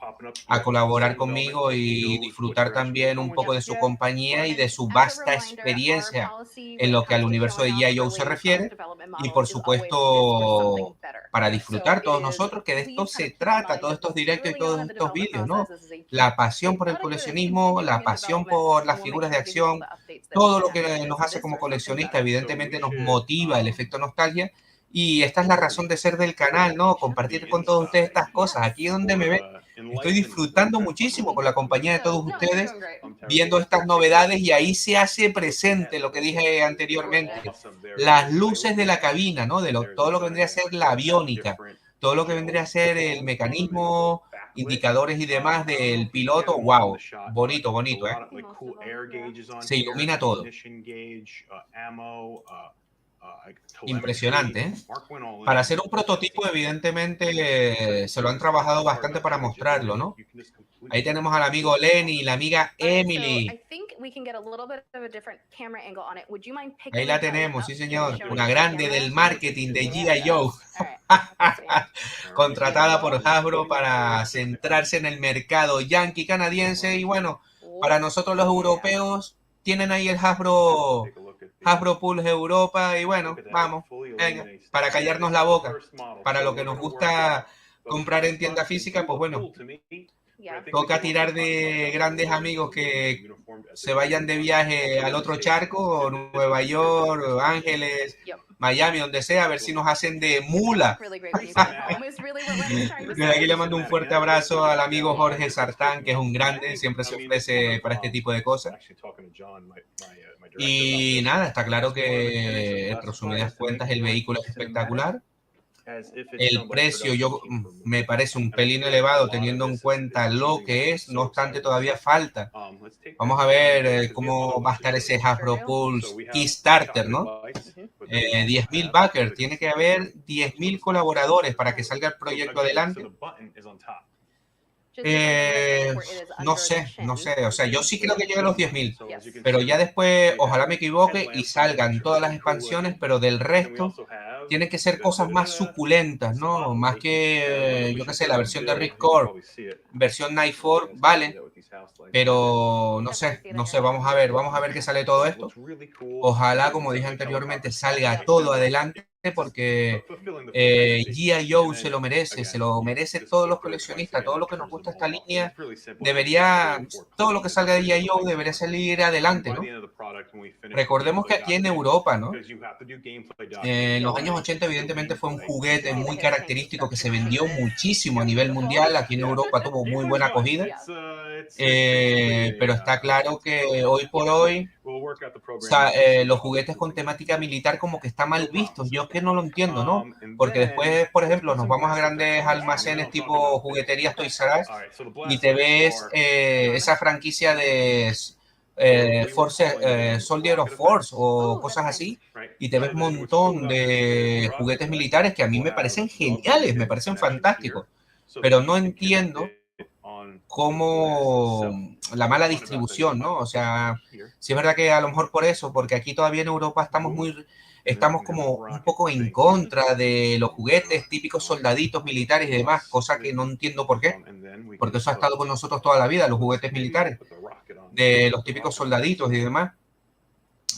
a colaborar conmigo y disfrutar también un poco de su compañía y de su vasta experiencia en lo que al universo de G.I. Joe se refiere, y por supuesto para disfrutar todos nosotros, que de esto se trata, todos estos directos y todos estos vídeos, ¿no? La pasión por el coleccionismo, la pasión por las figuras de acción, todo lo que nos hace como coleccionista, evidentemente nos motiva el efecto nostalgia. Y esta es la razón de ser del canal, ¿no? Compartir con todos ustedes estas cosas. Aquí donde me ven, estoy disfrutando muchísimo con la compañía de todos ustedes, viendo estas novedades, y ahí se hace presente lo que dije anteriormente, las luces de la cabina, ¿no? Todo lo que vendría a ser la aviónica, todo lo que vendría a ser el mecanismo, indicadores y demás del piloto. ¡Wow! Bonito, bonito, ¿eh? Se ilumina todo. Impresionante, ¿eh? Para hacer un prototipo, evidentemente, se lo han trabajado bastante para mostrarlo, ¿no? Ahí tenemos al amigo Lenny y la amiga Emily. Ahí la tenemos, sí señor. Una grande del marketing de G.I. Joe. Contratada por Hasbro para centrarse en el mercado yankee canadiense. Y bueno, para nosotros los europeos, tienen ahí el Hasbro Pulse Europa. Y bueno, vamos, venga, para callarnos la boca. Para lo que nos gusta comprar en tienda física, pues bueno, toca tirar de grandes amigos que se vayan de viaje al otro charco, Nueva York, Ángeles, Miami, donde sea, a ver si nos hacen de mula. Desde aquí le mando un fuerte abrazo al amigo Jorge Sartán, que es un grande, siempre se ofrece para este tipo de cosas. Y nada, está claro que en resumidas cuentas el vehículo es espectacular. El precio me parece un pelín elevado teniendo en cuenta lo que es, no obstante todavía falta. Vamos a ver cómo va a estar ese Hasbro Pulse Kickstarter, ¿no? 10.000 backers, tiene que haber 10.000 colaboradores para que salga el proyecto adelante. No sé, o sea, yo sí creo que llegue a los 10.000, pero ya después, ojalá me equivoque y salgan todas las expansiones, pero del resto tienen que ser cosas más suculentas, ¿no? Más que, yo qué sé, la versión de Rick Core, versión Nightfall, vale, Pero no sé, vamos a ver qué sale todo esto. Ojalá, como dije anteriormente, salga todo adelante, porque G.I. Joe se lo merece todos los coleccionistas, todo lo que nos gusta esta línea, todo lo que salga de G.I. Joe debería salir adelante, ¿no? Recordemos que aquí en Europa, ¿no? En los años 80 evidentemente fue un juguete muy característico que se vendió muchísimo a nivel mundial. Aquí en Europa tuvo muy buena acogida, pero está claro que hoy por hoy los juguetes con temática militar como que están mal vistos. Yo es que no lo entiendo, ¿no? Porque después, por ejemplo, nos vamos a grandes almacenes tipo jugueterías Toys R Us y te ves esa franquicia de Soldier of Force o cosas así, y te ves un montón de juguetes militares que a mí me parecen geniales, me parecen fantásticos, pero no entiendo cómo la mala distribución, ¿no? O sea, sí es verdad que a lo mejor por eso, porque aquí todavía en Europa estamos como un poco en contra de los juguetes típicos soldaditos militares y demás, cosa que no entiendo por qué, porque eso ha estado con nosotros toda la vida, los juguetes militares, de los típicos soldaditos y demás.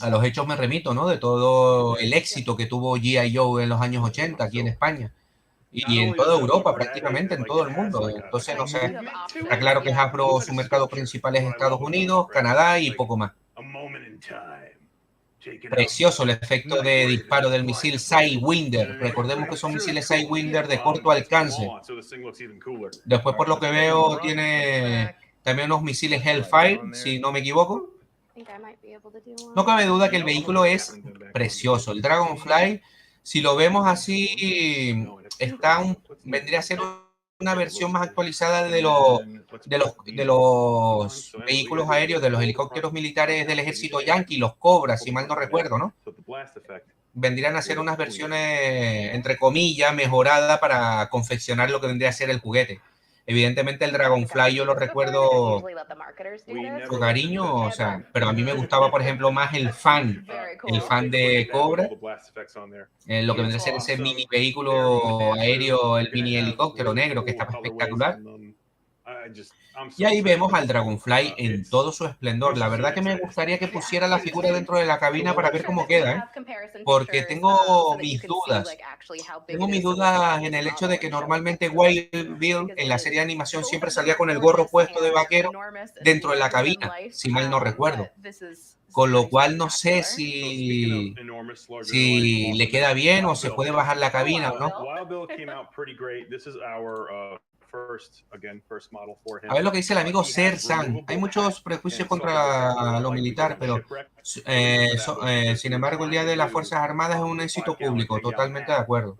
A los hechos me remito, ¿no? De todo el éxito que tuvo G.I. Joe en los años 80 aquí en España y en toda Europa, prácticamente en todo el mundo. Entonces, no sé, está claro que Hasbro, su mercado principal es Estados Unidos, Canadá y poco más. Precioso el efecto de disparo del misil Sidewinder. Recordemos que son misiles Sidewinder de corto alcance. Después, por lo que veo, tiene también unos misiles Hellfire, si no me equivoco. No cabe duda que el vehículo es precioso. El Dragonfly, si lo vemos así, vendría a ser una versión más actualizada de los vehículos aéreos, de los helicópteros militares del ejército yanqui, los Cobra, si mal no recuerdo, ¿no? Vendrían a ser unas versiones, entre comillas, mejoradas para confeccionar lo que vendría a ser el juguete. Evidentemente el Dragonfly yo lo recuerdo con cariño, o sea, pero a mí me gustaba, por ejemplo, más el fan de Cobra, lo que vendría a ser ese mini vehículo aéreo, el mini helicóptero negro, que estaba espectacular. Y ahí vemos al Dragonfly en todo su esplendor. La verdad que me gustaría que pusiera la figura dentro de la cabina para ver cómo queda, porque tengo mis dudas. Tengo mis dudas en el hecho de que normalmente Wild Bill en la serie de animación siempre salía con el gorro puesto de vaquero dentro de la cabina, si mal no recuerdo. Con lo cual no sé si le queda bien o se puede bajar la cabina o no. A ver lo que dice el amigo Ser San. Hay muchos prejuicios contra lo militar, pero sin embargo el Día de las Fuerzas Armadas es un éxito público. Totalmente de acuerdo.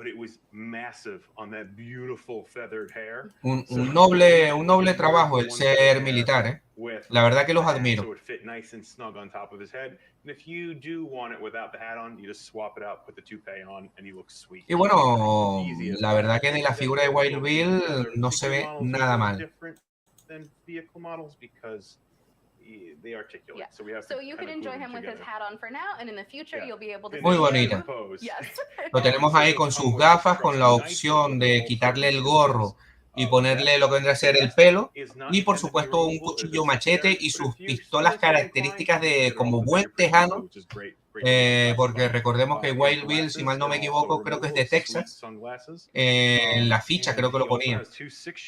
Un noble trabajo el ser militar, ¿eh? La verdad que los admiro. Y bueno, la verdad que de la figura de Wild Bill no se ve nada mal. Muy bonita. Lo tenemos ahí con sus gafas, con la opción de quitarle el gorro y ponerle lo que vendrá a ser el pelo, y por supuesto un cuchillo machete y sus pistolas características de como buen tejano, porque recordemos que Wild Bill, si mal no me equivoco, creo que es de Texas. En la ficha creo que lo ponía.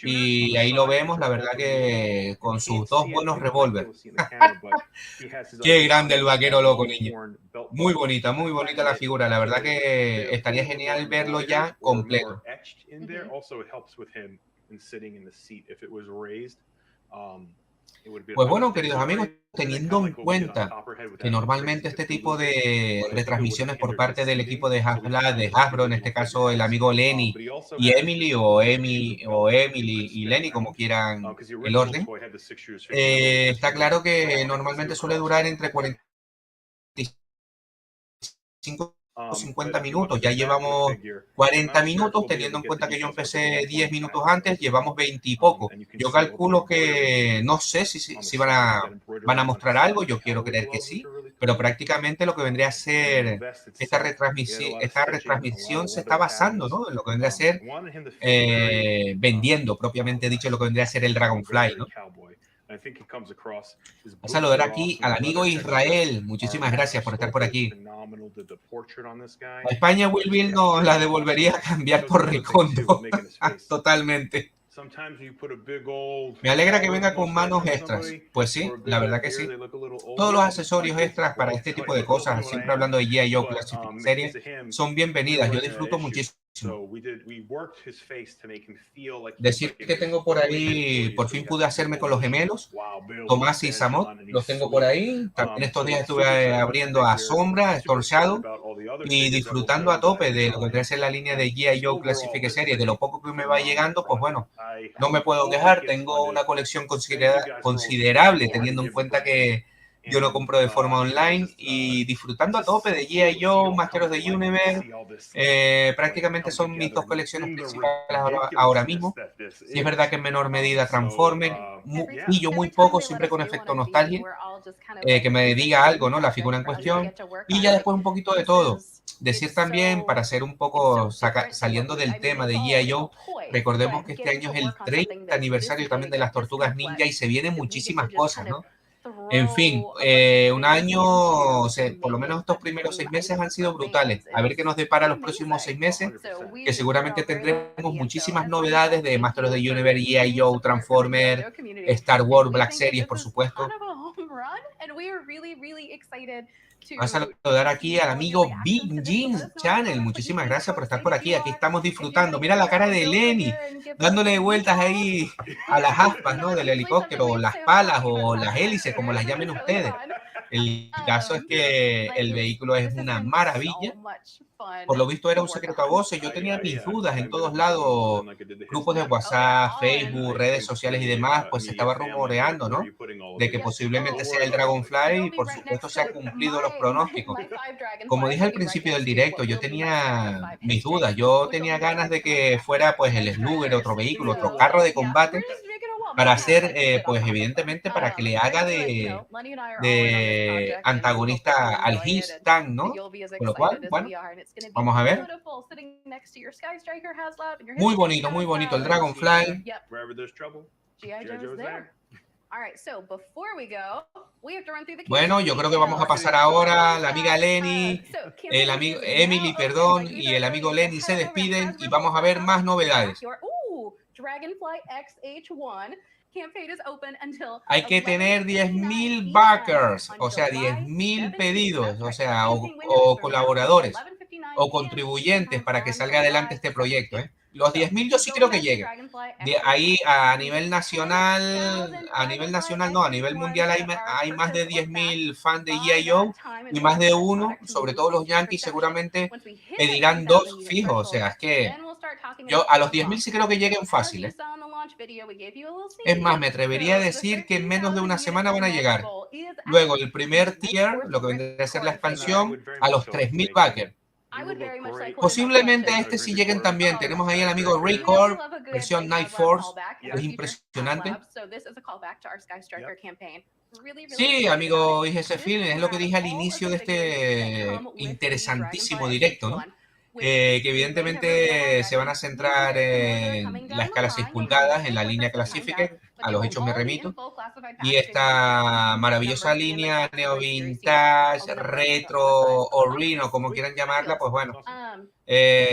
Y ahí lo vemos, la verdad que con sus dos buenos revólveres. Qué grande el vaquero loco, niño. Muy bonita la figura. La verdad que estaría genial verlo ya completo. Pues bueno, queridos amigos, teniendo en cuenta que normalmente este tipo de retransmisiones por parte del equipo de Hasbro, en este caso el amigo Lenny y Emily, o Emily y Lenny, como quieran el orden, está claro que normalmente suele durar entre 45 o 50 minutos. Ya llevamos 40 minutos, teniendo en cuenta que yo empecé 10 minutos antes, llevamos 20 y poco. Yo calculo que no sé si van a mostrar algo, yo quiero creer que sí, pero prácticamente lo que vendría a ser esta retransmisión se está basando, ¿no?, en lo que vendría a ser vendiendo, propiamente dicho, lo que vendría a ser el Dragonfly, ¿no? I think it comes across as A saludar brutally aquí awesome. al amigo Leather textures Israel. Muchísimas are gracias por estar por aquí. phenomenal. The portrait on this guy. A España Will Bill nos la devolvería a cambiar por Recondo. Totalmente. Me alegra que venga con manos extras. Pues sí, la verdad que sí. Todos los accesorios extras para este tipo de cosas, siempre hablando de G.I. Joe Classic Series, son bienvenidas. Yo disfruto muchísimo. Decir que tengo por ahí, por fin pude hacerme con los gemelos, Tomás y Samot, los tengo por ahí. También estos días estuve abriendo a Sombra, Storm Shadow, y disfrutando a tope de lo que vendría a ser la línea de G.I. Joe Classic Series. De lo poco que me va llegando, pues bueno, no me puedo quejar. Tengo una colección considerable, teniendo en cuenta que yo lo compro de forma online, y disfrutando a tope de G.I. Joe, Masters of the Universe. Prácticamente son mis dos colecciones principales ahora mismo. Sí, es verdad que en menor medida Transformers, y yo muy poco, siempre con efecto nostalgia, que me diga algo, ¿no? La figura en cuestión, y ya después un poquito de todo. Decir también, para ser un poco saliendo del tema de G.I. Joe, recordemos que este año es el 30 aniversario también de las Tortugas Ninja y se vienen muchísimas cosas, ¿no? En fin, un año, o sea, por lo menos estos primeros 6 meses han sido brutales. A ver qué nos depara los próximos 6 meses, que seguramente tendremos muchísimas novedades de Masters of the Universe, G.I. Joe, Transformers, Star Wars, Black Series, por supuesto. Vamos a saludar aquí al amigo Big Jeans Channel. Muchísimas gracias por estar por aquí. Aquí estamos disfrutando. Mira la cara de Lenny, dándole vueltas ahí a las aspas, ¿no? Del helicóptero, o las palas, o las hélices, como las llamen ustedes. El caso es que el vehículo es una maravilla. Por lo visto era un secreto a voces. Yo tenía mis dudas en todos lados, grupos de WhatsApp, Facebook, redes sociales y demás, pues se estaba rumoreando, ¿no? De que posiblemente sea el Dragonfly, y por supuesto se han cumplido los pronósticos. Como dije al principio del directo, yo tenía mis dudas. Yo tenía ganas de que fuera pues el Slugger, otro vehículo, otro carro de combate, para hacer, pues evidentemente, para que le haga de antagonista al His-Tank, ¿no? Con lo cual, bueno, vamos a ver. Muy bonito el Dragonfly. Bueno, yo creo que vamos a pasar ahora. La amiga Lenny, el amigo Emily, perdón, y el amigo Lenny se despiden y vamos a ver más novedades. Hay que tener 10.000 backers, o sea, 10.000 pedidos, o sea, o colaboradores o contribuyentes para que salga adelante este proyecto, ¿eh? Los 10.000 yo sí creo que lleguen. De ahí a nivel nacional, a nivel mundial hay más de 10.000 fans de G.I. Joe, y más de uno, sobre todo los yankees, seguramente pedirán 2 fijos. O sea, es que yo a los 10.000 sí creo que lleguen fácil, ¿eh? Es más, me atrevería a decir que en menos de una semana van a llegar. Luego, el primer tier, lo que vendría a ser la expansión, a los 3.000 backers. Posiblemente a este sí lleguen también. Tenemos ahí al amigo Raycorp, versión Night Force. Es impresionante. Sí, amigo IGC Film, es lo que dije al inicio de este interesantísimo directo, ¿no? Que evidentemente se van a centrar en la escala 6 pulgadas, en la línea Classified, a los hechos me remito, y esta maravillosa línea neo vintage, retro o reno, como quieran llamarla, pues bueno,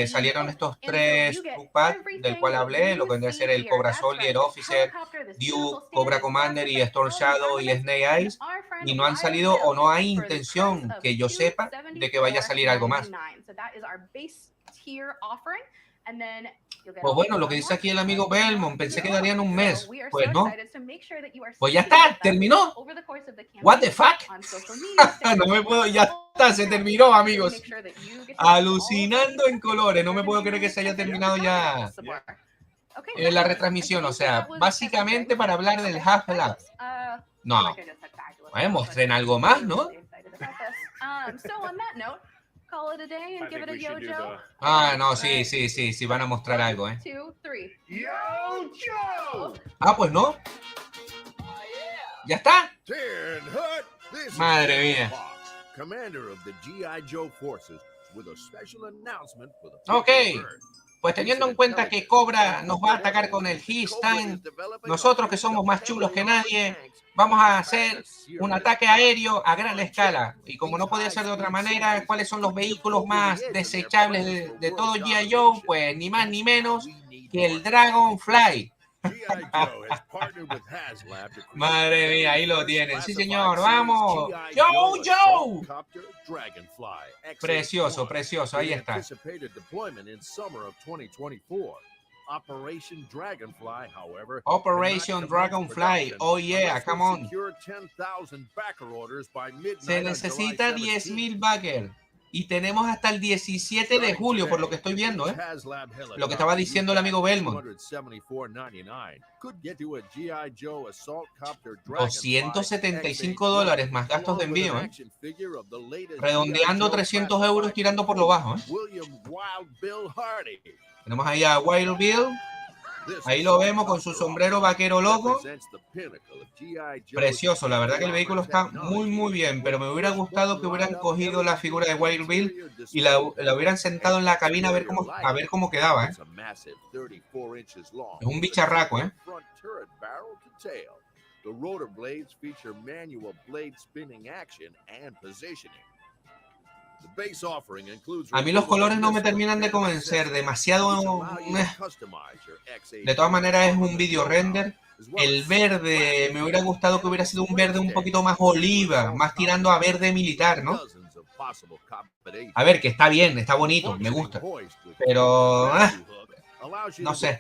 salieron estos 3 pack del cual hablé, lo que vendría a ser el Cobra Soldier, Officer, Duke, Cobra Commander y Storm Shadow y Snake Eyes, y no han salido, o no hay intención que yo sepa de que vaya a salir algo más. Pues bueno, lo que dice aquí el amigo Belmont, pensé que darían un mes. Pues no. Pues ya está, terminó. What the fuck? No me puedo, ya está, se terminó, amigos. Alucinando en colores, no me puedo creer que se haya terminado ya la retransmisión. O sea, básicamente para hablar del Half-Life. No, mostren algo más, ¿no? No, sí, van a mostrar algo, ¿eh? Pues no. ¿Ya está? Madre mía. Ok. Pues teniendo en cuenta que Cobra nos va a atacar con el His Time, nosotros que somos más chulos que nadie, vamos a hacer un ataque aéreo a gran escala. Y como no podía ser de otra manera, ¿cuáles son los vehículos más desechables de todo G.I. Joe? Pues ni más ni menos que el Dragonfly. Madre mía, ahí lo tienen. Sí, señor, vamos. Joe, Joe. Precioso, precioso, ahí está. Operation Dragonfly, oh yeah, come on. Se necesita 10.000 backers. Y tenemos hasta el 17 de julio, por lo que estoy viendo, ¿eh? Lo que estaba diciendo el amigo Belmont. $275 más gastos de envío, ¿eh? Redondeando 300 euros tirando por lo bajo, ¿eh? Tenemos ahí a Wild Bill. Ahí lo vemos con su sombrero vaquero loco. Precioso, la verdad que el vehículo está muy muy bien, pero me hubiera gustado que hubieran cogido la figura de Wild Bill y la hubieran sentado en la cabina a ver cómo quedaba, ¿eh? Es un bicharraco, ¿eh? A mí los colores no me terminan de convencer, demasiado. De todas maneras es un video render. El verde, me hubiera gustado que hubiera sido un verde un poquito más oliva, más tirando a verde militar, ¿no? A ver, que está bien, está bonito, me gusta. Pero, no sé.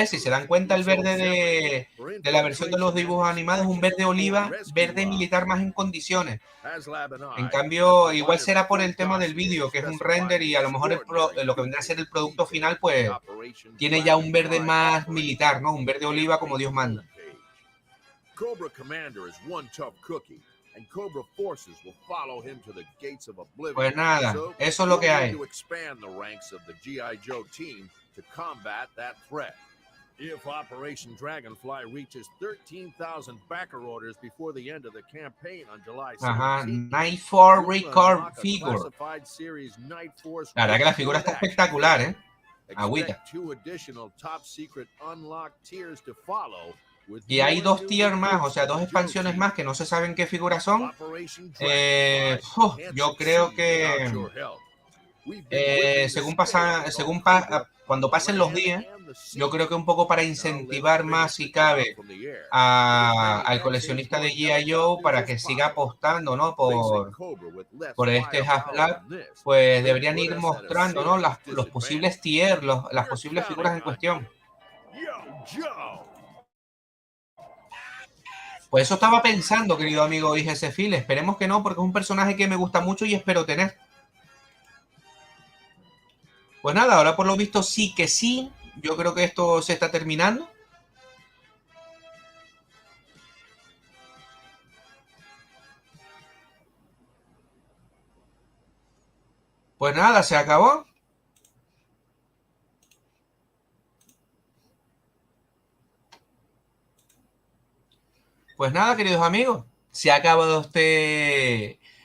Si se dan cuenta, el verde de la versión de los dibujos animados es un verde oliva, verde militar más en condiciones. En cambio, igual será por el tema del vídeo, que es un render y a lo mejor lo que vendrá a ser el producto final, pues tiene ya un verde más militar, ¿no? Un verde oliva como Dios manda. Cobra Commander es one tough cookie. And Cobra forces will follow him to the gates of oblivion. Pues nada, eso es lo que hay. If Operation Dragonfly reaches 13,000 backer orders before the end of the campaign on July 17th. Night 4 Record Figure. La verdad que la figura está espectacular, ¿eh? Agüita. Y hay 2 tiers más, o sea, 2 expansiones más que no se saben qué figuras son. Yo creo que cuando pasen los días, yo creo que un poco para incentivar más, si cabe, al coleccionista de G.I. Joe para que siga apostando, ¿no? por este Half-Life, pues deberían ir mostrando, ¿no? Los posibles tiers, las posibles figuras en cuestión. Pues eso estaba pensando, querido amigo IGC Phil. Esperemos que no, porque es un personaje que me gusta mucho y espero tener. Pues nada, ahora por lo visto sí que sí. Yo creo que esto se está terminando. Pues nada, se acabó. Pues nada, queridos amigos, se ha acabado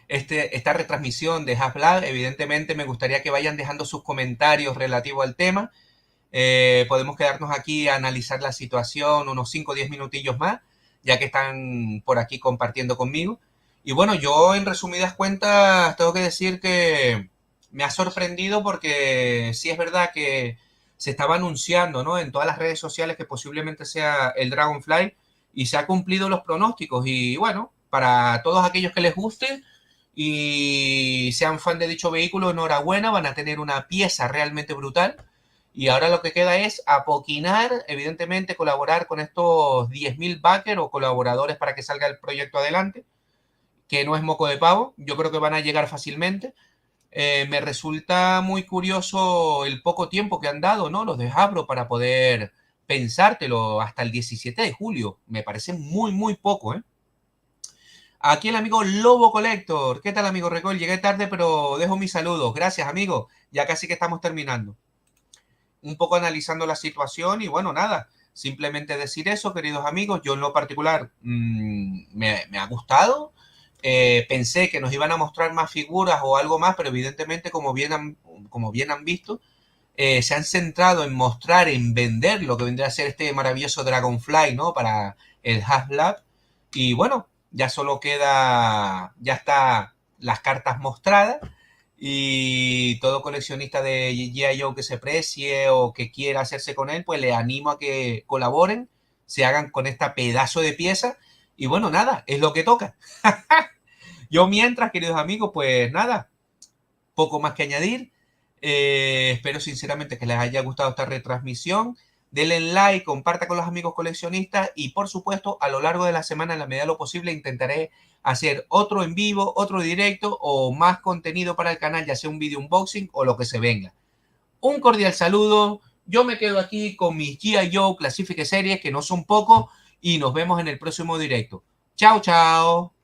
esta retransmisión de Half-Life. Evidentemente me gustaría que vayan dejando sus comentarios relativos al tema. Podemos quedarnos aquí a analizar la situación unos 5 o 10 minutillos más, ya que están por aquí compartiendo conmigo. Y bueno, yo en resumidas cuentas tengo que decir que me ha sorprendido porque sí es verdad que se estaba anunciando, ¿no?, en todas las redes sociales que posiblemente sea el Dragonfly y se ha cumplido los pronósticos. Y bueno, para todos aquellos que les guste y sean fan de dicho vehículo, enhorabuena, van a tener una pieza realmente brutal. Y ahora lo que queda es apoquinar, evidentemente colaborar con estos 10.000 backers o colaboradores para que salga el proyecto adelante, que no es moco de pavo. Yo creo que van a llegar fácilmente. Me resulta muy curioso el poco tiempo que han dado, ¿no?, los de Hasbro para poder pensártelo hasta el 17 de julio. Me parece muy, muy poco, ¿eh? Aquí el amigo Lobo Collector. ¿Qué tal, amigo Recol? Llegué tarde, pero dejo mis saludos. Gracias, amigo. Ya casi que estamos terminando. Un poco analizando la situación y bueno, nada. Simplemente decir eso, queridos amigos. Yo en lo particular me ha gustado. Pensé que nos iban a mostrar más figuras o algo más, pero evidentemente, como bien han visto, se han centrado en mostrar, en vender lo que vendría a ser este maravilloso Dragonfly, ¿no? Para el HasLab. Y bueno, ya solo queda, ya está las cartas mostradas y todo coleccionista de G.I. Joe que se precie o que quiera hacerse con él, pues le animo a que colaboren, se hagan con esta pedazo de pieza y bueno, nada, es lo que toca. Yo mientras, queridos amigos, pues nada, poco más que añadir. Espero sinceramente que les haya gustado esta retransmisión. Denle like, comparta con los amigos coleccionistas y por supuesto a lo largo de la semana en la medida de lo posible intentaré hacer otro en vivo, otro directo o más contenido para el canal, ya sea un video unboxing o lo que se venga. Un cordial saludo. Yo me quedo aquí con mis G.I. Joe Classific Series que no son pocos y nos vemos en el próximo directo. Chao, chao.